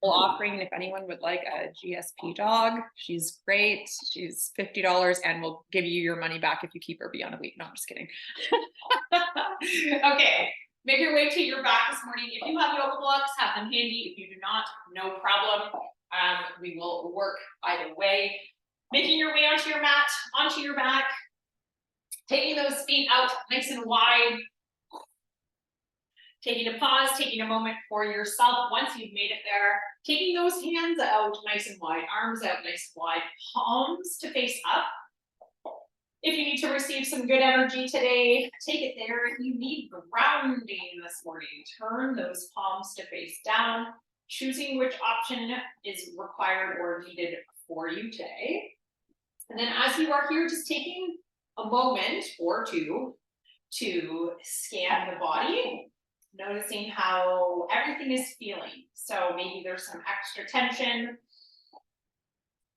offering if anyone would like a GSP dog. She's great. She's $50 and we'll give you your money back if you keep her beyond a week. No, I'm just kidding. Okay, make your way to your back this morning. If you have yoga blocks, have them handy. If you do not, no problem. We will work either way. Making your way onto your mat, onto your back, taking those feet out nice and wide. Taking a pause, taking a moment for yourself once you've made it there. Taking those hands out nice and wide, arms out nice and wide, palms to face up. If you need to receive some good energy today, take it there. If you need grounding this morning, turn those palms to face down, choosing which option is required or needed for you today. And then as you are here, just taking a moment or two to scan the body, noticing how everything is feeling. So maybe there's some extra tension.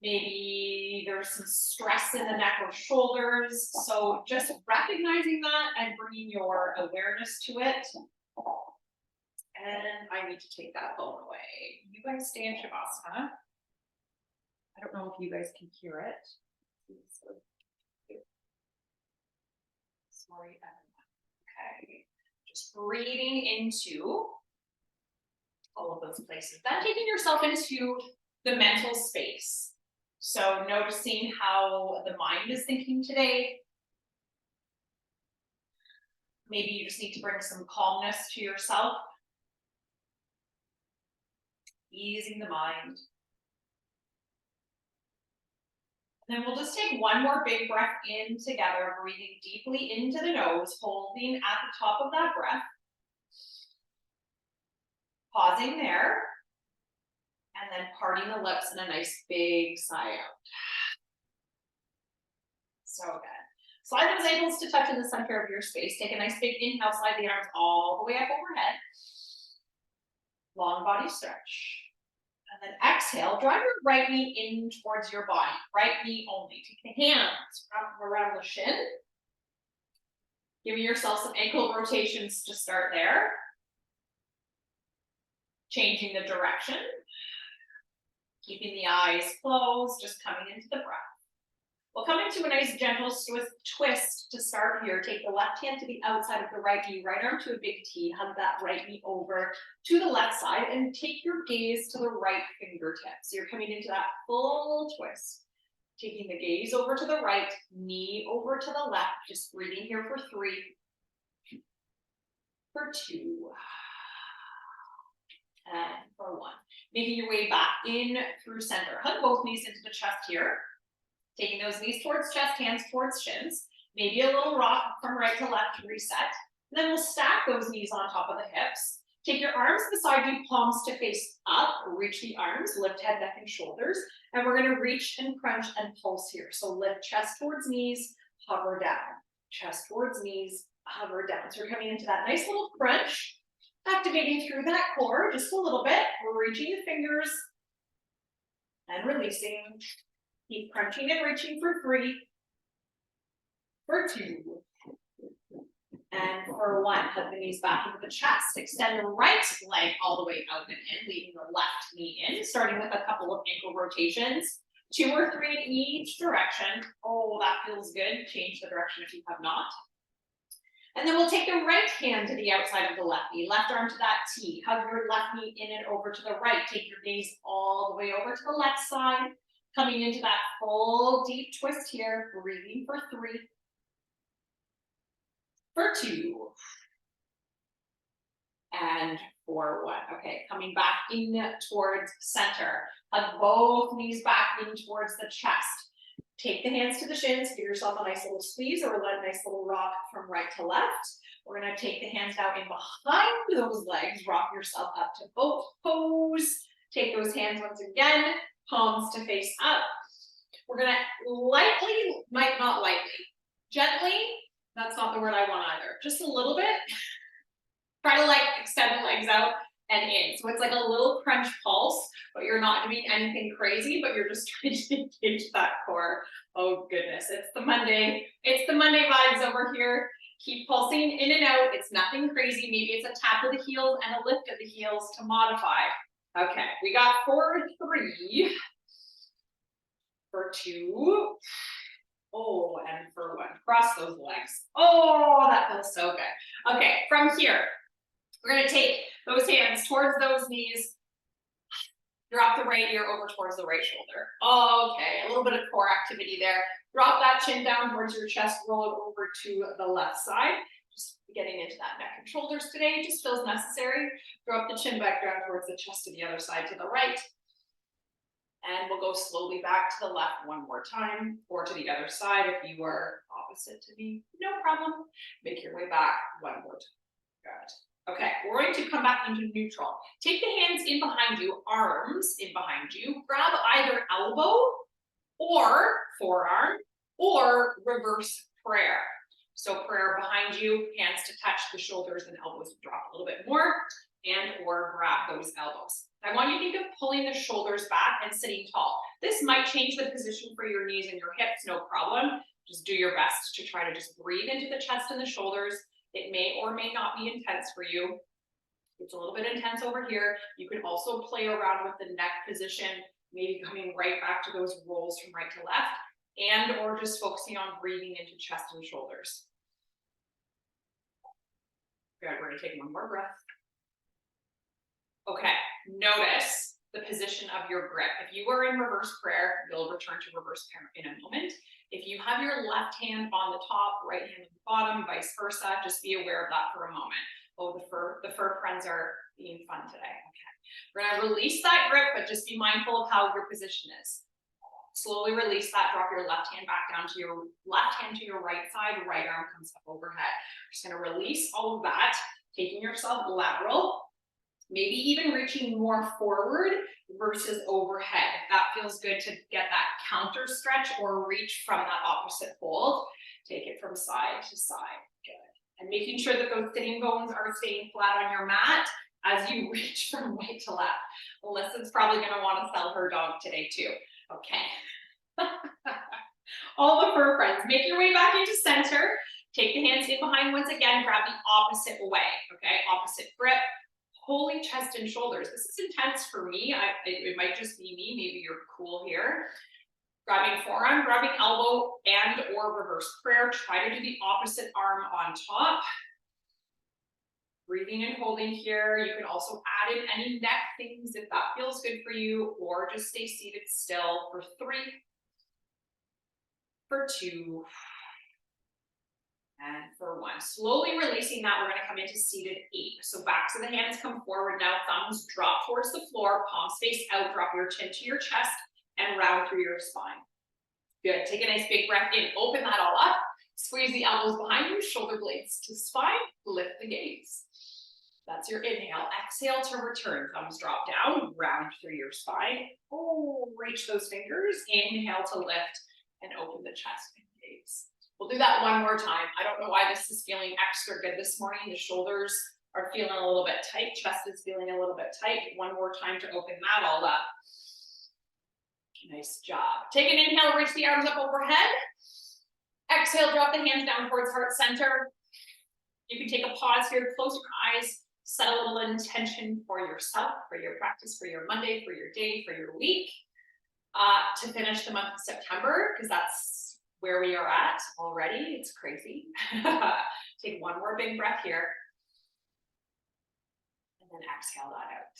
Maybe there's some stress in the neck or shoulders. So just recognizing that and bringing your awareness to it. And I need to take that phone away. You guys stay in Shavasana. I don't know if you guys can hear it. Sorry, okay. Just breathing into all of those places. Then taking yourself into the mental space. So noticing how the mind is thinking today. Maybe you just need to bring some calmness to yourself. Easing the mind. And then we'll just take one more big breath in together, breathing deeply into the nose, holding at the top of that breath. Pausing there. And then parting the lips in a nice big sigh out. So good. Slide those ankles to touch in the center of your space. Take a nice big inhale, slide the arms all the way up overhead. Long body stretch. And then exhale, drive your right knee in towards your body. Right knee only. Take the hands, wrap them around the shin. Giving yourself some ankle rotations to start there. Changing the direction. Keeping the eyes closed, just coming into the breath. We'll come into a nice gentle twist to start here. Take the left hand to the outside of the right knee, right arm to a big T, hug that right knee over to the left side and take your gaze to the right fingertip. So you're coming into that full twist. Taking the gaze over to the right, knee over to the left, just breathing here for 3, for 2, and for 1. Making your way back in through center. Hug both knees into the chest here. Taking those knees towards chest, hands towards shins. Maybe a little rock from right to left to reset. And then we'll stack those knees on top of the hips. Take your arms beside you, palms to face up. Reach the arms, lift head, neck, and shoulders. And we're going to reach and crunch and pulse here. So lift chest towards knees, hover down. Chest towards knees, hover down. So we're coming into that nice little crunch. Activating through that core just a little bit. We're reaching the fingers and releasing. Keep crunching and reaching for 3, for 2, and for 1. Hug the knees back into the chest. Extend the right leg all the way out and in, leaving the left knee in, starting with a couple of ankle rotations. 2 or 3 in each direction. Oh, that feels good. Change the direction if you have not. And then we'll take the right hand to the outside of the left knee, left arm to that T. Hug your left knee in and over to the right. Take your gaze all the way over to the left side. Coming into that full deep twist here, breathing for 3, for 2, and for 1. Okay, coming back in towards center. Hug both knees back in towards the chest. Take the hands to the shins, give yourself a nice little squeeze or a nice little rock from right to left. We're going to take the hands now in behind those legs, rock yourself up to boat pose. Take those hands once again, palms to face up. We're going to lightly, gently, that's not the word I want either, just a little bit. Try to extend the legs out and in. So it's like a little crunch pulse, but you're not doing anything crazy, but you're just trying to engage that core. Oh goodness, it's the Monday vibes over here. Keep pulsing in and out. It's nothing crazy. Maybe it's a tap of the heels and a lift of the heels to modify. Okay, we got for 3, for 2, oh, and for 1. Cross those legs. Oh, that feels so good. Okay, from here, we're gonna take those hands towards those knees. Drop the right ear over towards the right shoulder. Okay, a little bit of core activity there. Drop that chin down towards your chest, roll it over to the left side. Just getting into that neck and shoulders today just feels necessary. Drop the chin back down towards the chest to the other side to the right. And we'll go slowly back to the left one more time, or to the other side if you are opposite to me. No problem. Make your way back one more time. Good. Okay, we're going to come back into neutral. Take the hands in behind you, arms in behind you. Grab either elbow or forearm or reverse prayer. So prayer behind you, hands to touch the shoulders and elbows drop a little bit more, and or grab those elbows. I want you to think of pulling the shoulders back and sitting tall. This might change the position for your knees and your hips, no problem. Just do your best to try to just breathe into the chest and the shoulders. It may or may not be intense for you. It's a little bit intense over here. You can also play around with the neck position, maybe coming right back to those rolls from right to left, and or just focusing on breathing into chest and shoulders. Good, we're gonna take one more breath. Okay, notice the position of your grip. If you are in reverse prayer, you'll return to reverse prayer in a moment. If you have your left hand on the top, right hand on the bottom, vice versa, just be aware of that for a moment. Oh, the fur friends are being fun today. Okay, we're gonna release that grip, but just be mindful of how your position is. Slowly release that, drop your left hand back down to your left hand to your right side, right arm comes up overhead. Just gonna release all of that, taking yourself lateral, maybe even reaching more forward versus overhead. That feels good to get that counter stretch or reach from that opposite fold. Take it from side to side, good. And making sure that those sitting bones are staying flat on your mat as you reach from right to left. Alyssa's probably gonna wanna sell her dog today too. Okay. All the fur friends, make your way back into center. Take the hands in behind once again, grab the opposite way, okay? Opposite grip, holding chest and shoulders. This is intense for me. It might just be me, maybe you're cool here. Grabbing forearm, grabbing elbow, and or reverse prayer. Try to do the opposite arm on top. Breathing and holding here. You can also add in any neck things if that feels good for you, or just stay seated still for 3, for 2, and for 1. Slowly releasing that, we're gonna come into seated 8. So backs of the hands come forward now, thumbs drop towards the floor, palms face out, drop your chin to your chest, and round through your spine. Good, take a nice big breath in, open that all up, squeeze the elbows behind you, shoulder blades to spine, lift the gaze. That's your inhale. Exhale to return, thumbs drop down, round through your spine. Oh, reach those fingers, inhale to lift, and open the chest and gaze. We'll do that one more time. I don't know why this is feeling extra good this morning. The shoulders are feeling a little bit tight. Chest is feeling a little bit tight. One more time to open that all up. Nice job. Take an inhale, reach the arms up overhead. Exhale, drop the hands down towards heart center. You can take a pause here, close your eyes, set a little intention for yourself, for your practice, for your Monday, for your day, for your week, to finish the month of September, because that's where we are at already. It's crazy. Take one more big breath here. And then exhale that out.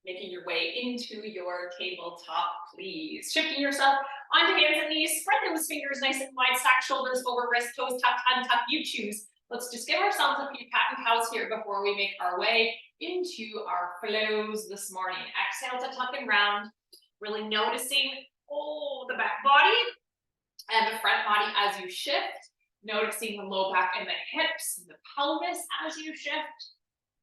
Making your way into your tabletop, please. Shifting yourself onto hands and knees. Spread those fingers nice and wide. Stack shoulders over wrist, toes tucked, untucked. You choose. Let's just give ourselves a few cat and cows here before we make our way into our flows this morning. Exhale to tuck and round. Really noticing, the back body and the front body as you shift. Noticing the low back and the hips and the pelvis as you shift.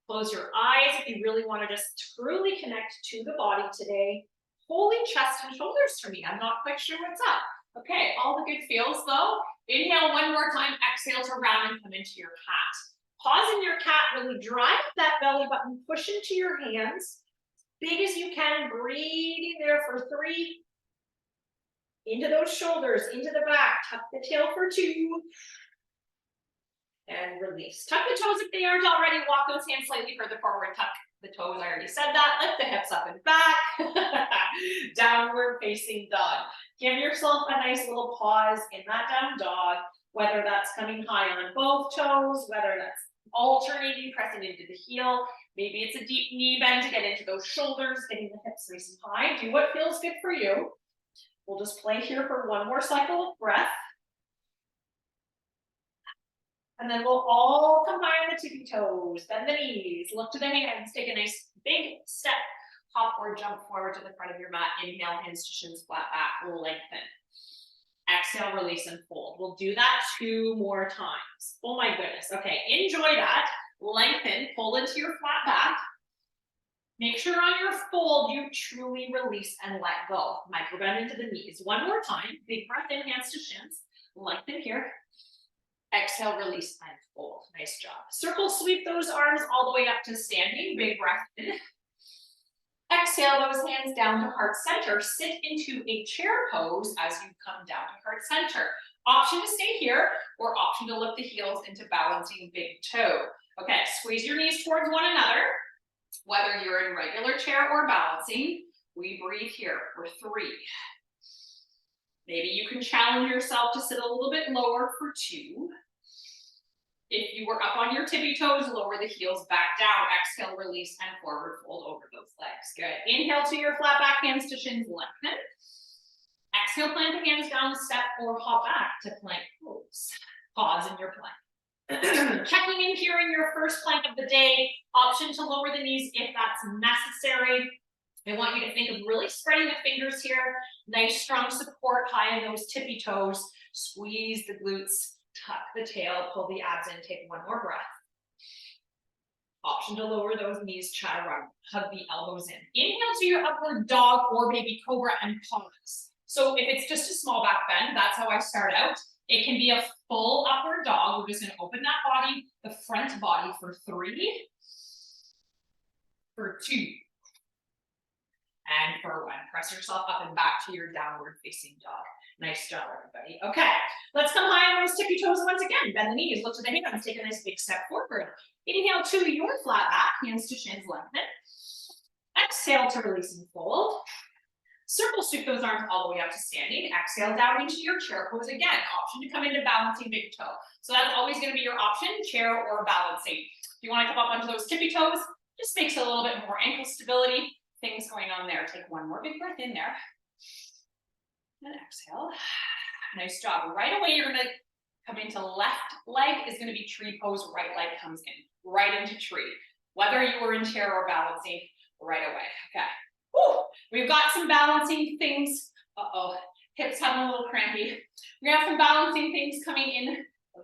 Close your eyes if you really want to just truly connect to the body today. Holding chest and shoulders for me. I'm not quite sure what's up. Okay, all the good feels though. Inhale one more time, exhale to round and come into your cat. Pause in your cat, really drive that belly button, push into your hands. Big as you can, breathing there for 3. Into those shoulders, into the back, tuck the tail for 2. And release. Tuck the toes if they aren't already. Walk those hands slightly further forward. Tuck the toes. I already said that. Lift the hips up and back. Downward facing dog. Give yourself a nice little pause in that down dog, whether that's coming high on both toes, whether that's alternating, pressing into the heel. Maybe it's a deep knee bend to get into those shoulders, getting the hips nice and high. Do what feels good for you. We'll just play here for one more cycle of breath. And then we'll all come high on the tippy toes, bend the knees, look to the hands, take a nice big step, hop or jump forward to the front of your mat. Inhale, hands to shins, flat back, lengthen. Exhale, release and fold. We'll do that 2 more times. Oh my goodness. Okay, enjoy that. Lengthen, pull into your flat back. Make sure on your fold you truly release and let go. Micro bend into the knees. One more time. Big breath in, hands to shins. Lengthen here. Exhale, release and fold. Nice job. Circle sweep those arms all the way up to standing. Big breath in. Exhale those hands down to heart center. Sit into a chair pose as you come down to heart center. Option to stay here or option to lift the heels into balancing big toe. Okay, squeeze your knees towards one another. Whether you're in regular chair or balancing, we breathe here for 3. Maybe you can challenge yourself to sit a little bit lower for 2. If you were up on your tippy toes, lower the heels back down. Exhale, release, and forward fold over those legs. Good. Inhale to your flat back, hands to shins, lengthen. Exhale, plant the hands down, step or hop back to plank pose. Pause in your plank. Checking in here in your first plank of the day. Option to lower the knees if that's necessary. I want you to think of really spreading the fingers here. Nice strong support high in those tippy toes. Squeeze the glutes. Tuck the tail, pull the abs in, take one more breath. Option to lower those knees, chaturanga, hug the elbows in. Inhale to your upward dog or baby cobra and pause. So if it's just a small back bend, that's how I start out. It can be a full upward dog. We're just gonna open that body, the front body for 3, for 2, and for 1. Press yourself up and back to your downward facing dog. Nice job, everybody. Okay, let's come high on those tippy toes once again. Bend the knees, look to the hands, take a nice big step forward. Inhale to your flat back, hands to shins, lengthen. Exhale to release and fold. Circle sweep those arms all the way up to standing. Exhale down into your chair pose again. Option to come into balancing big toe. So that's always going to be your option, chair or balancing. If you want to come up onto those tippy toes, just makes it a little bit more ankle stability. Things going on there. Take one more big breath in there. And exhale. Nice job. Right away, you're gonna come into left leg is gonna be tree pose, right leg comes in, right into tree. Whether you were in chair or balancing, right away, okay. Woo! We've got some balancing things. Uh-oh, hips having a little crampy. We have some balancing things coming in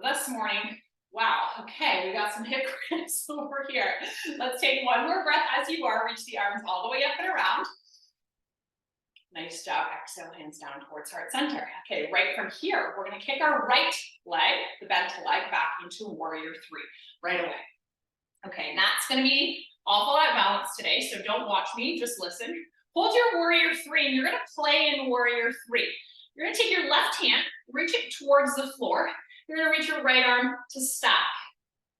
this morning. Wow, okay, we got some hip cramps over here. Let's take one more breath as you are. Reach the arms all the way up and around. Nice job. Exhale, hands down towards heart center. Okay, right from here, we're going to kick our right leg, the bent leg, back into warrior 3 right away. Okay, and that's going to be awful out balance today, so don't watch me, just listen. Hold your warrior 3, and you're going to play in warrior 3. You're going to take your left hand, reach it towards the floor. You're going to reach your right arm to stack.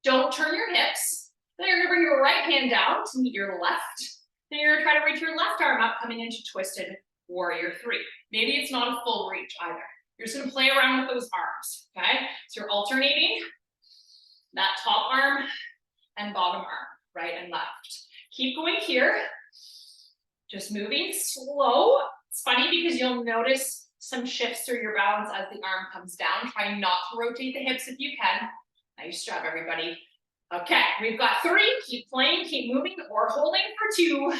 Don't turn your hips. Then you're going to bring your right hand down to meet your left. Then you're going to try to reach your left arm up, coming into twisted warrior 3. Maybe it's not a full reach either. You're just gonna play around with those arms, okay? So you're alternating that top arm and bottom arm, right and left. Keep going here. Just moving slow. It's funny because you'll notice some shifts through your balance as the arm comes down. Try not to rotate the hips if you can. Nice job, everybody. Okay, we've got 3. Keep playing, keep moving, or holding for 2.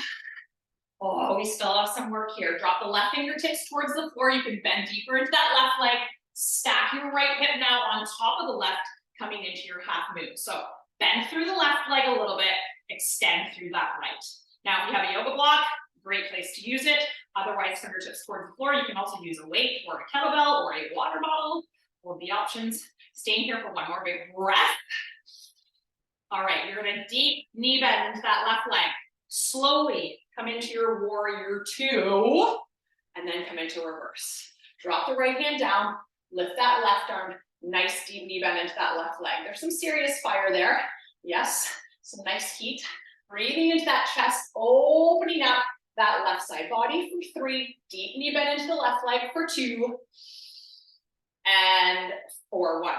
Oh, we still have some work here. Drop the left fingertips towards the floor. You can bend deeper into that left leg. Stack your right hip now on top of the left, coming into your half moon. So bend through the left leg a little bit, extend through that right. Now, if you have a yoga block, great place to use it. Otherwise, fingertips towards the floor. You can also use a weight or a kettlebell or a water bottle. All of the options. Staying here for one more big breath. All right, you're gonna deep knee bend into that left leg. Slowly come into your warrior 2, and then come into reverse. Drop the right hand down, lift that left arm, Nice deep knee bend into that left leg. There's some serious fire there. Yes, some nice heat. Breathing into that chest, opening up that left side body for 3. Deep knee bend into the left leg for 2. And for 1.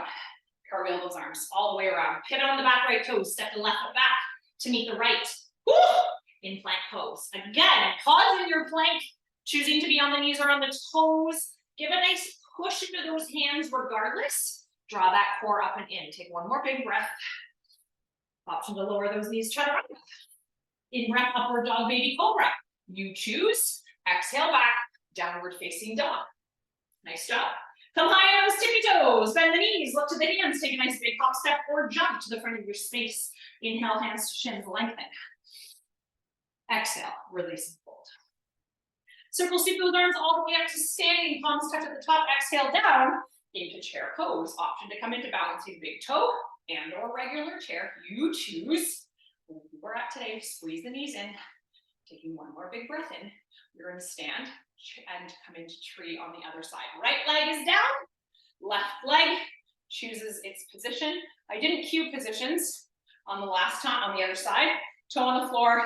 Cartwheel those arms all the way around. Pivot on the back right toes. Step the left foot back to meet the right. Woo! In plank pose. Again, pause in your plank, choosing to be on the knees or on the toes. Give a nice push into those hands regardless. Draw that core up and in. Take one more big breath. Option to lower those knees, chaturanga. In breath, upward dog, baby cobra. You choose. Exhale back, downward facing dog. Nice job. Come high on those tippy toes. Bend the knees, look to the hands. Take a nice big hop step or jump to the front of your space. Inhale, hands to shins, lengthen. Exhale, release and fold. Circle sweep those arms all the way up to standing. Palms touch at the top. Exhale down into chair pose. Option to come into balancing big toe and or regular chair. You choose. We're at today. Squeeze the knees in. Taking one more big breath in. You're going to stand and come into tree on the other side. Right leg is down. Left leg chooses its position. I didn't cue positions on the last time on the other side. Toe on the floor.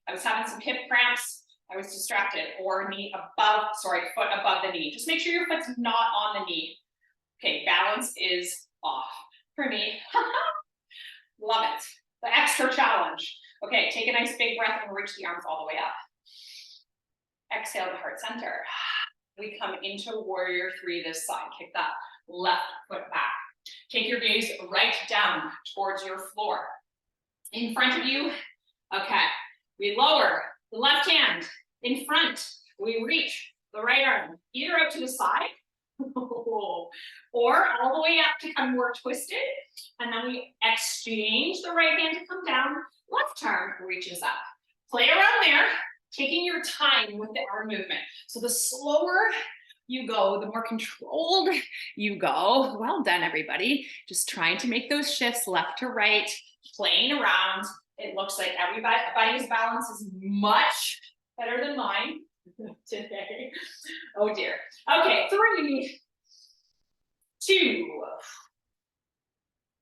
I was having some hip cramps. I was distracted. Or foot above the knee. Just make sure your foot's not on the knee. Okay, balance is off for me. Love it. The extra challenge. Okay, take a nice big breath and reach the arms all the way up. Exhale to heart center. We come into warrior 3 this side. Kick that left foot back. Take your gaze right down towards your floor. In front of you, okay, we lower the left hand in front. We reach the right arm either out to the side or all the way up to come more twisted. And then we exchange the right hand to come down. Left arm reaches up. Play around there, taking your time with the arm movement. So the slower you go, the more controlled you go. Well done, everybody. Just trying to make those shifts left to right, playing around. It looks like everybody's balance is much better than mine today. Oh dear. Okay, 3, 2,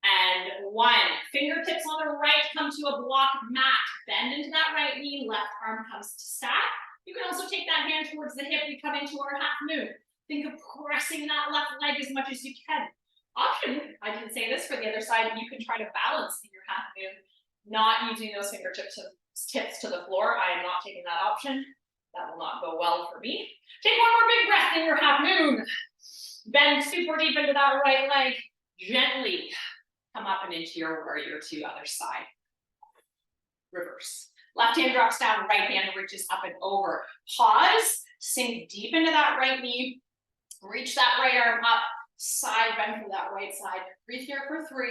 and 1. Fingertips on the right come to a block mat. Bend into that right knee. Left arm comes to stack. You can also take that hand towards the hip. We come into our half moon. Think of pressing that left leg as much as you can. Option, I didn't say this for the other side, you can try to balance in your half moon, not using those fingertips tips to the floor. I am not taking that option. That will not go well for me. Take one more big breath in your half moon. Bend super deep into that right leg. Gently come up and into your warrior 2 other side. Reverse. Left hand drops down, right hand reaches up and over. Pause, sink deep into that right knee. Reach that right arm up. Side bend for that right side. Breathe here for 3.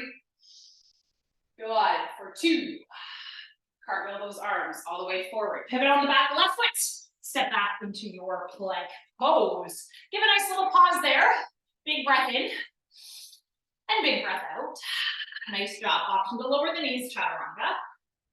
Good. For 2. Cartwheel those arms all the way forward. Pivot on the back left foot. Step back into your plank pose. Give a nice little pause there. Big breath in. And big breath out. Nice job. Option to lower the knees, chaturanga.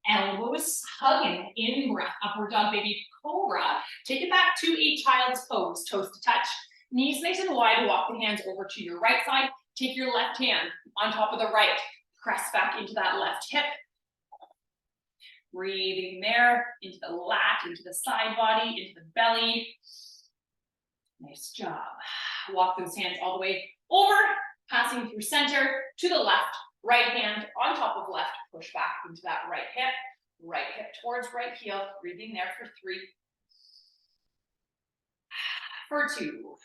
Elbows hugging, in breath, upward dog, baby cobra. Take it back to a child's pose, toes to touch. Knees nice and wide, walk the hands over to your right side. Take your left hand on top of the right. Press back into that left hip. Breathing there, into the lat, into the side body, into the belly. Nice job. Walk those hands all the way over, passing through center to the left. Right hand on top of left, push back into that right hip towards right heel, breathing there for 3. For 2.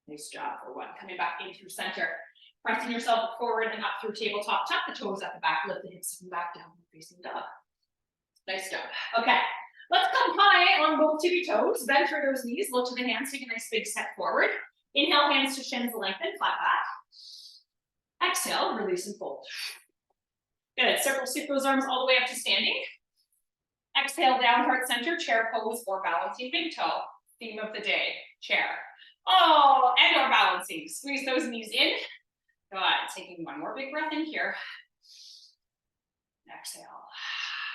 Nice job for 1. Coming back in through center, pressing yourself forward and up through tabletop, tuck the toes at the back, lift the hips and back down, facing dog. Nice job. Okay, let's come high on both tippy toes, bend through those knees, look to the hands, take a nice big step forward. Inhale, hands to shins, lengthen, flat back. Exhale, release and fold. Good. Circle sweep those arms all the way up to standing. Exhale, down, heart center, chair pose or balancing big toe. Theme of the day, chair. Oh, and or balancing. Squeeze those knees in. Good. Taking one more big breath in here. Exhale.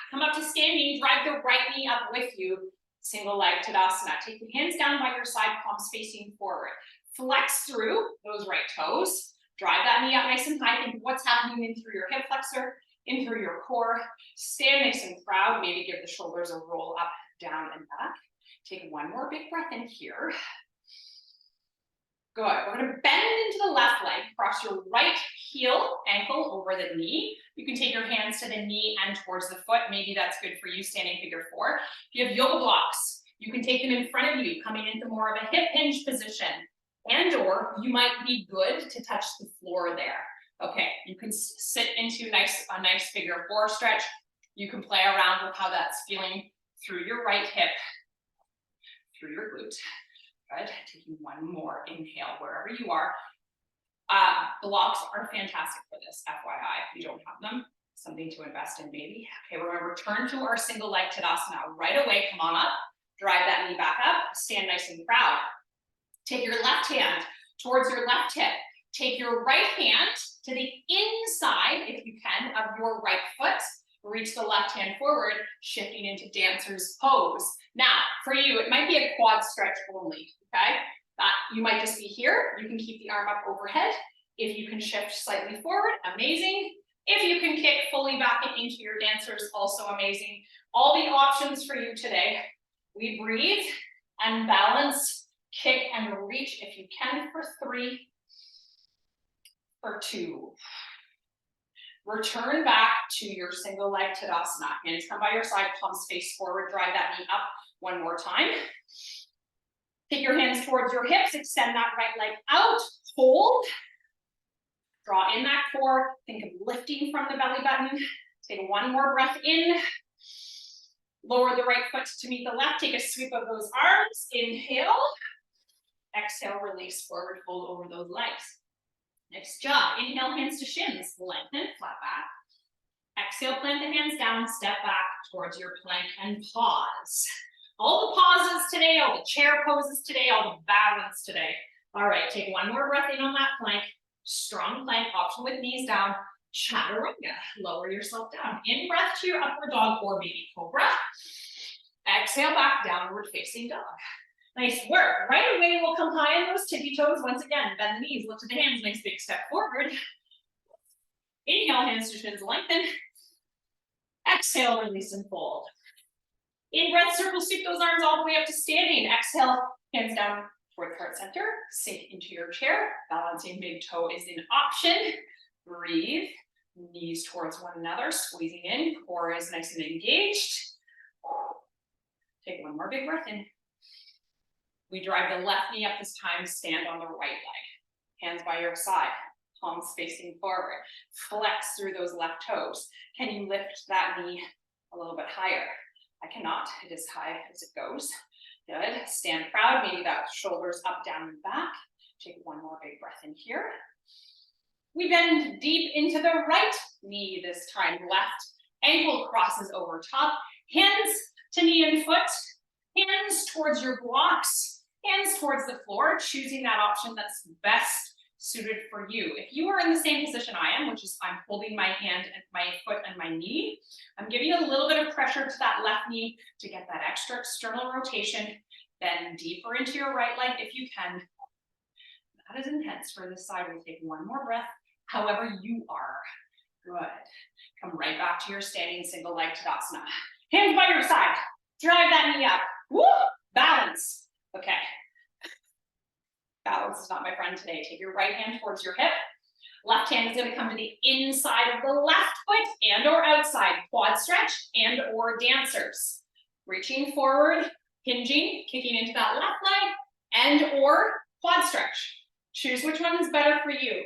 Come up to standing. Drive the right knee up with you. Single leg Tadasana. Take the hands down by your side, palms facing forward. Flex through those right toes. Drive that knee up nice and high. Think of what's happening in through your hip flexor, in through your core. Stand nice and proud. Maybe give the shoulders a roll up, down, and back. Take one more big breath in here. Good. We're going to bend into the left leg. Cross your right heel, ankle over the knee. You can take your hands to the knee and towards the foot. Maybe that's good for you, standing figure 4. If you have yoga blocks, you can take them in front of you, coming into more of a hip hinge position. And or you might be good to touch the floor there. Okay, you can sit into a nice figure 4 stretch. You can play around with how that's feeling through your right hip, through your glute. Good, taking one more inhale wherever you are. Blocks are fantastic for this, FYI. If you don't have them, something to invest in maybe. Okay, we're gonna return to our single leg Tadasana right away. Come on up, drive that knee back up, stand nice and proud. Take your left hand towards your left hip. Take your right hand to the inside, if you can, of your right foot. Reach the left hand forward, shifting into dancer's pose. Now, for you, it might be a quad stretch only, okay? You might just be here. You can keep the arm up overhead. If you can shift slightly forward, amazing. If you can kick fully back into your dancers, also amazing. All the options for you today. We breathe and balance, kick and reach if you can for 3, for 2. Return back to your single leg Tadasana. Hands come by your side, palms face forward, drive that knee up one more time. Take your hands towards your hips, extend that right leg out, hold. Draw in that core, think of lifting from the belly button. Take one more breath in. Lower the right foot to meet the left, take a sweep of those arms, inhale. Exhale, release forward, fold over those legs. Next job, inhale, hands to shins, lengthen, flat back. Exhale, plant the hands down, step back towards your plank and pause. All the pauses today, all the chair poses today, all the balance today. All right, take one more breath in on that plank. Strong plank, option with knees down. Chaturanga, lower yourself down. In breath to your upward dog or baby cobra. Exhale, back, downward facing dog. Nice work. Right away, we'll come high on those tippy toes. Once again, bend the knees, lift the hands, nice big step forward. Inhale, hands to shins, lengthen. Exhale, release and fold. In breath, circle sweep those arms all the way up to standing. Exhale, hands down toward heart center. Sink into your chair. Balancing big toe is an option. Breathe. Knees towards one another, squeezing in. Core is nice and engaged. Take one more big breath in. We drive the left knee up this time, stand on the right leg. Hands by your side, palms facing forward. Flex through those left toes. Can you lift that knee a little bit higher? I cannot, it is high as it goes. Good, stand proud, maybe that shoulders up, down, and back. Take one more big breath in here. We bend deep into the right knee this time, left ankle crosses over top. Hands to knee and foot, hands towards your blocks, hands towards the floor, choosing that option that's best suited for you. If you are in the same position I am, which is I'm holding my hand and my foot and my knee, I'm giving a little bit of pressure to that left knee to get that extra external rotation. Bend deeper into your right leg if you can. That is intense for this side. We'll take one more breath, however you are. Good. Come right back to your standing single leg Tadasana. Hands by your side. Drive that knee up. Woo! Balance. Okay. Balance is not my friend today. Take your right hand towards your hip. Left hand is going to come to the inside of the left foot and or outside. Quad stretch and or dancers. Reaching forward, hinging, kicking into that left leg and or quad stretch. Choose which one is better for you.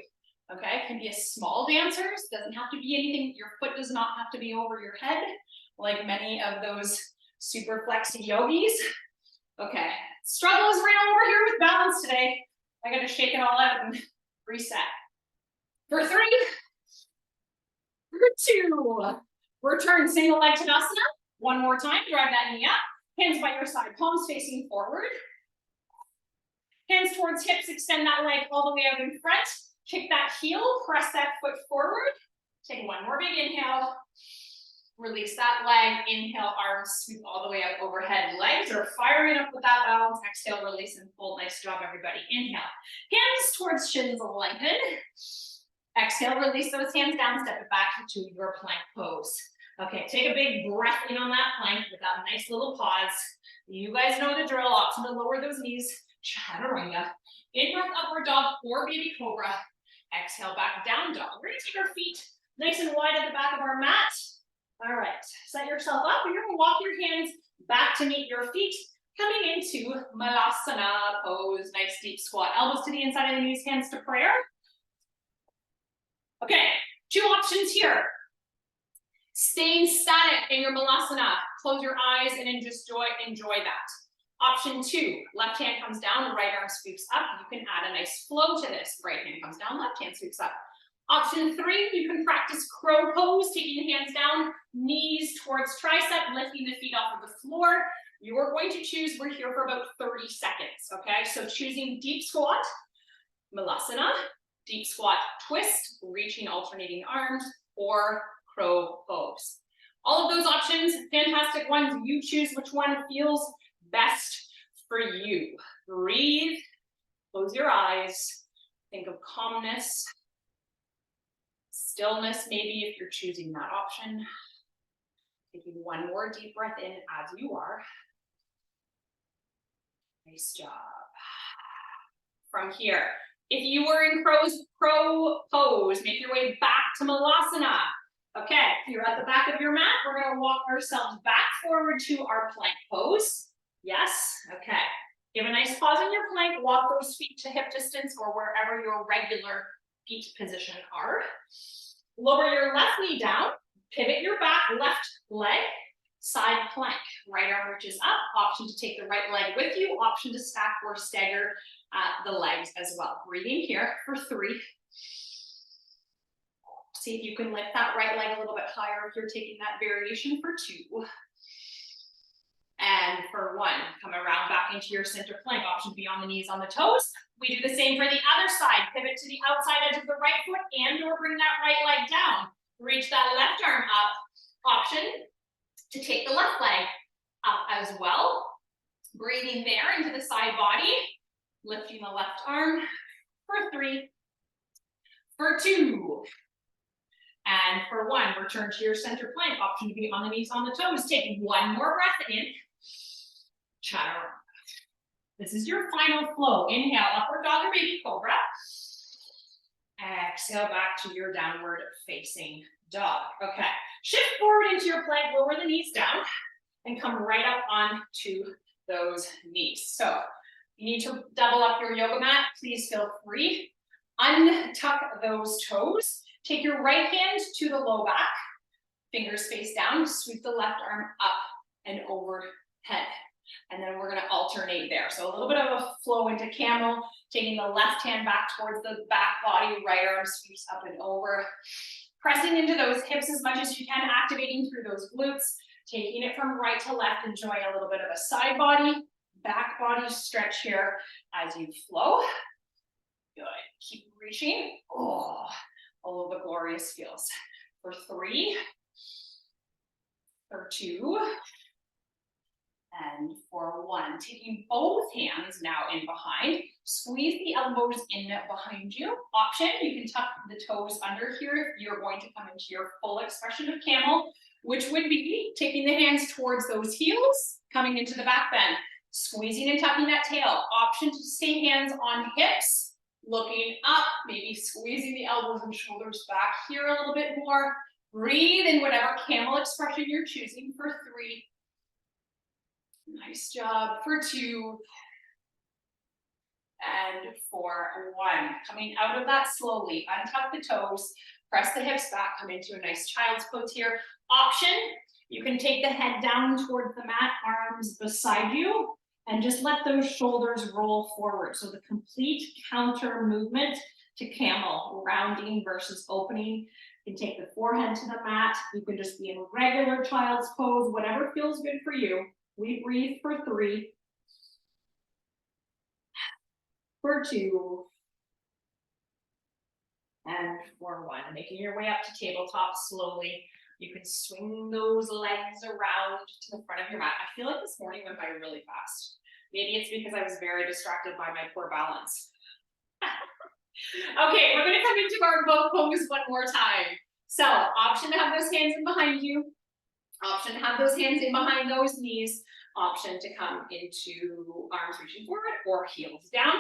Okay, it can be a small dancers. Doesn't have to be anything. Your foot does not have to be over your head like many of those super flexy yogis. Okay, struggle is real over here with balance today. I got to shake it all out and reset. For 3, for 2, return single leg Tadasana. One more time, drive that knee up. Hands by your side, palms facing forward. Hands towards hips, extend that leg all the way out in front. Kick that heel, press that foot forward. Take one more big inhale. Release that leg, inhale, arms sweep all the way up overhead. Legs are firing up with that balance. Exhale, release and fold. Nice job, everybody. Inhale, hands towards shins lengthen. Exhale, release those hands down, step it back into your plank pose. Okay, take a big breath in on that plank with that nice little pause. You guys know the drill. Option to lower those knees. Chaturanga. In-breath, upward dog or baby cobra. Exhale, back down dog. We're gonna take our feet nice and wide at the back of our mat. All right, set yourself up. You're gonna walk your hands back to meet your feet, coming into Malasana pose. Nice deep squat. Elbows to the inside of the knees, hands to prayer. Okay, two options here. Staying static in your Malasana. Close your eyes and then just enjoy that. Option two, left hand comes down, right arm sweeps up. You can add a nice flow to this. Right hand comes down, left hand sweeps up. Option three, you can practice crow pose, taking the hands down, knees towards tricep, lifting the feet off of the floor. You're going to choose, we're here for about 30 seconds, okay? So choosing deep squat, Malasana, deep squat twist, reaching alternating arms, or crow pose. All of those options, fantastic ones. You choose which one feels best for you. Breathe, close your eyes, think of calmness, stillness, maybe if you're choosing that option. Taking one more deep breath in as you are. Nice job. From here, if you were in crow pose, make your way back to Malasana. Okay, you're at the back of your mat. We're gonna walk ourselves back forward to our plank pose. Yes, okay. Give a nice pause in your plank. Walk those feet to hip distance or wherever your regular feet position are. Lower your left knee down, pivot your back left leg, side plank. Right arm reaches up, option to take the right leg with you, option to stack or stagger the legs as well. Breathing here for 3. See if you can lift that right leg a little bit higher if you're taking that variation for 2. And for 1, come around back into your center plank, option to be on the knees, on the toes. We do the same for the other side. Pivot to the outside edge of the right foot and or bring that right leg down. Reach that left arm up. Option to take the left leg up as well. Breathing there into the side body. Lifting the left arm for 3. For 2. And for 1, return to your center plank. Option to be on the knees, on the toes. Take 1 more breath in. Chaturanga. This is your final flow. Inhale, upward dog or baby cobra. Exhale back to your downward facing dog. Okay, shift forward into your plank, lower the knees down, and come right up onto those knees. So you need to double up your yoga mat. Please feel free. Untuck those toes. Take your right hand to the low back, fingers face down, sweep the left arm up and overhead. And then we're gonna alternate there. So a little bit of a flow into camel, taking the left hand back towards the back body, right arm sweeps up and over. Pressing into those hips as much as you can, activating through those glutes, taking it from right to left, enjoying a little bit of a side body, back body stretch here as you flow. Good, keep reaching. Oh, all of the glorious feels. For 3, for 2, and for 1. Taking both hands now in behind, squeeze the elbows in behind you. Option, you can tuck the toes under here if you're going to come into your full expression of camel, which would be taking the hands towards those heels, coming into the back bend, squeezing and tucking that tail. Option to stay hands on hips, looking up, maybe squeezing the elbows and shoulders back here a little bit more. Breathe in whatever camel expression you're choosing for 3. Nice job. For 2. And for 1. Coming out of that slowly, untuck the toes, press the hips back, come into a nice child's pose here. Option, you can take the head down towards the mat, arms beside you, and just let those shoulders roll forward. So the complete counter movement to camel, rounding versus opening. You can take the forehead to the mat. You can just be in regular child's pose, whatever feels good for you. We breathe for 3. For 2. And for 1. Making your way up to tabletop slowly. You can swing those legs around to the front of your mat. I feel like this morning went by really fast. Maybe it's because I was very distracted by my poor balance. Okay, we're gonna come into our boat pose one more time. So option to have those hands in behind you. Option to have those hands in behind those knees. Option to come into arms reaching forward or heels down.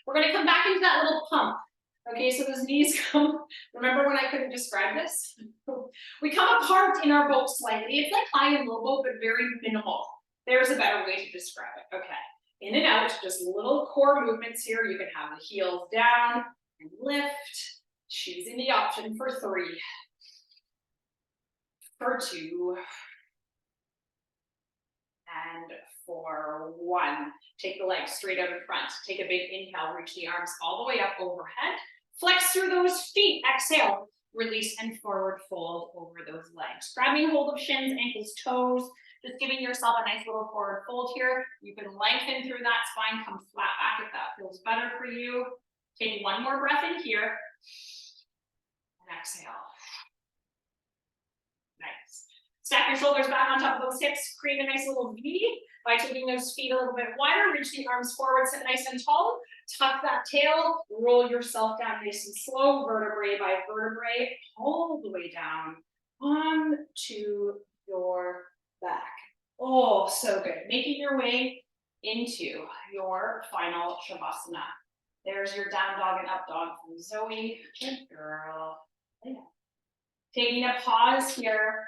We're gonna come back into that little pump. Okay, so those knees come, remember when I couldn't describe this? We come apart in our boat slightly. It's like high and low boat, but very minimal. There's a better way to describe it. Okay, in and out, just little core movements here. You can have the heels down and lift, choosing the option for 3, for 2, and for 1. Take the legs straight out in front. Take a big inhale, reach the arms all the way up overhead. Flex through those feet, exhale, release and forward fold over those legs. Grabbing hold of shins, ankles, toes, just giving yourself a nice little forward fold here. You can lengthen through that spine, come flat back if that feels better for you. Take one more breath in here, and exhale. Nice. Stack your shoulders back on top of those hips, create a nice little V by taking those feet a little bit wider, reach the arms forward, sit nice and tall, tuck that tail, roll yourself down nice and slow, vertebrae by vertebrae, all the way down onto your back. Oh, so good. Making your way into your final Shavasana. There's your down dog and up dog from Zoe. Good girl. Yeah. Taking a pause here,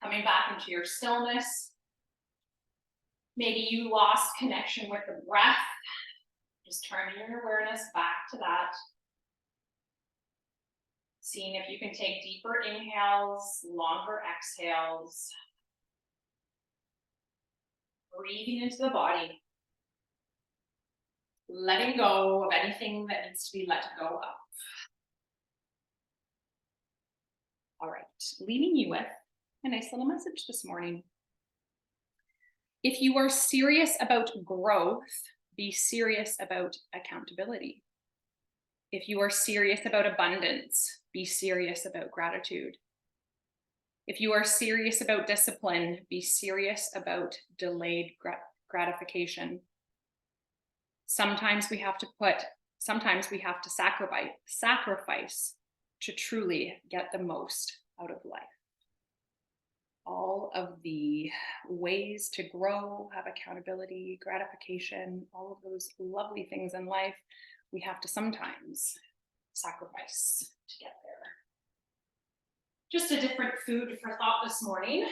coming back into your stillness. Maybe you lost connection with the breath. Just turning your awareness back to that. Seeing if you can take deeper inhales, longer exhales. Breathing into the body. Letting go of anything that needs to be let go of. All right, leaving you with a nice little message this morning. If you are serious about growth, be serious about accountability. If you are serious about abundance, be serious about gratitude. If you are serious about discipline, be serious about delayed gratification. Sometimes we have to sacrifice to truly get the most out of life. All of the ways to grow, have accountability, gratification, all of those lovely things in life, we have to sometimes sacrifice to get there. Just a different food for thought this morning.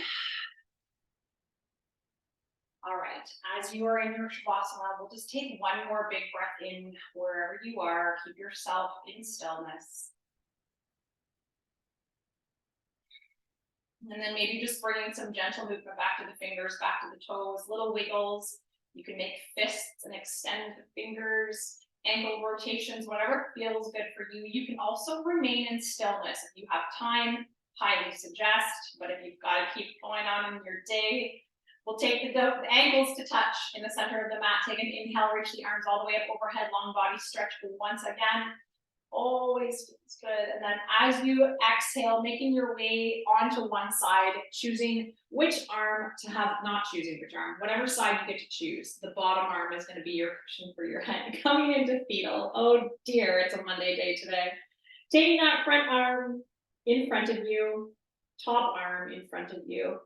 All right, as you are in your Shavasana, we'll just take one more big breath in wherever you are. Keep yourself in stillness. And then maybe just bringing some gentle movement back to the fingers, back to the toes, little wiggles. You can make fists and extend the fingers, ankle rotations, whatever feels good for you. You can also remain in stillness if you have time, highly suggest, but if you've got to keep going on in your day, we'll take the ankles to touch in the center of the mat. Take an inhale, reach the arms all the way up overhead, long body stretch once again. Always feels good. And then as you exhale, making your way onto one side, choosing which arm to have, not choosing which arm, whatever side you get to choose. The bottom arm is going to be your cushion for your head. Coming into fetal. Oh dear, it's a Monday day today. Taking that front arm in front of you, top arm in front of you.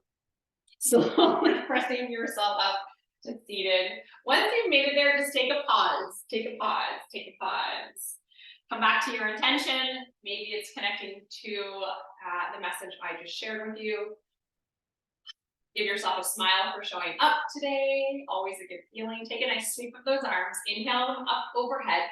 Slowly pressing yourself up to seated. Once you've made it there, just take a pause. Take a pause. Take a pause. Come back to your intention. Maybe it's connecting to the message I just shared with you. Give yourself a smile for showing up today. Always a good feeling. Take a nice sweep of those arms. Inhale them up overhead.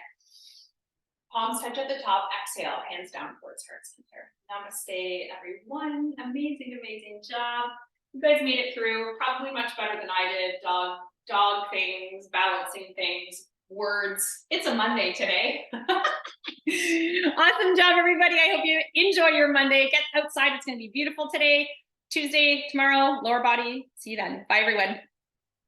Palms touch at the top. Exhale, hands down towards heart center. Namaste, everyone. Amazing, amazing job. You guys made it through probably much better than I did. Dog things, balancing things, words. It's a Monday today. Awesome job, everybody. I hope you enjoy your Monday. Get outside. It's going to be beautiful today. Tuesday, tomorrow, lower body. See you then. Bye, everyone.